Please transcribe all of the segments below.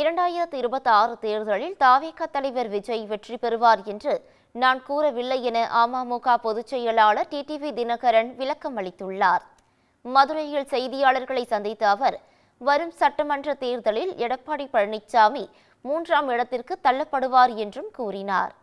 2026 தேர்தலில் தாவேகா தலைவர் விஜய் வெற்றி பெறுவார் என்று நான் கூறவில்லை என அமமுக பொதுச் செயலாளர் டிடிவி தினகரன் விளக்கம் அளித்துள்ளார். மதுரையில் செய்தியாளர்களை சந்தித்த அவர், வரும் சட்டமன்ற தேர்தலில் எடப்பாடி பழனிசாமி 3ஆம் இடத்திற்கு தள்ளப்படுவார் என்றும் கூறினார்.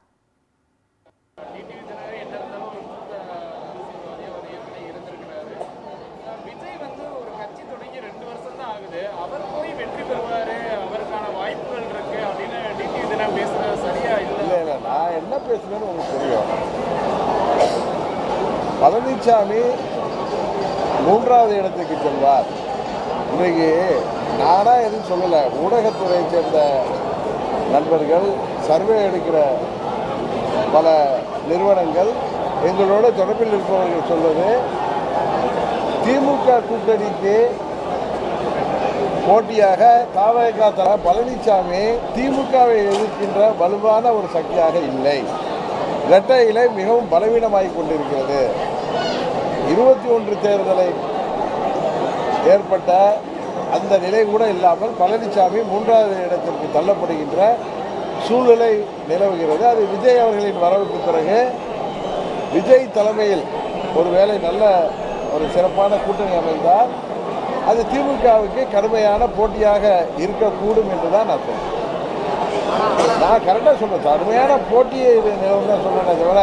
அவர் போய் வெற்றி பெறுவாரு, அவருக்கான வாய்ப்புகள் இருக்கு அப்படின்னு டிடிவி தினம் பேசுறது சரியா இல்லை? நான் என்ன பேசுறேன்னு உங்களுக்கு தெரியும். பழனிசாமி 3வது இடத்துக்கு செல்வார். இன்றைக்கு நானா எதுவும் சொல்லலை, ஊடகத்துறையை சேர்ந்த நண்பர்கள், சர்வே எடுக்கிற பல நிறுவனங்கள், எங்களோட தொடர்பில் இருப்பவர்கள் சொல்வது, திமுக கூட்டணிக்கு போட்டியாக தாவேகா பழனிசாமி திமுகவை எதிர்க்கின்ற வலுவான ஒரு சக்தியாக இல்லை. இரட்டை இலை மிகவும் பலவீனமாகிக் கொண்டிருக்கிறது. 21 தேர்தலை ஏற்பட்ட அந்த நிலை கூட இல்லாமல் பழனிசாமி 3வது இடத்திற்கு தள்ளப்படுகின்ற சூழ்நிலை நிலவுகிறது. அது விஜய் அவர்களின் வரவுக்கு பிறகு விஜய் தலைமையில் ஒருவேளை நல்ல ஒரு சிறப்பான கூட்டணி அமைந்தால் அது திமுகவுக்கு கடுமையான போட்டியாக இருக்கக்கூடும் என்று தான் நான் சொல்றேன். நான் கரெக்டாக சொல்றேன், கடுமையான போட்டியை நிலவும் தான் சொல்றேனே தவிர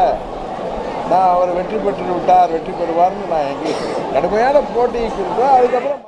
நான் அவர் வெற்றி பெற்று விட்டார், வெற்றி பெறுவார்னு நான் எங்கேயும் கடுமையான போட்டிக்கு இருக்கோம். அதுக்கப்புறம்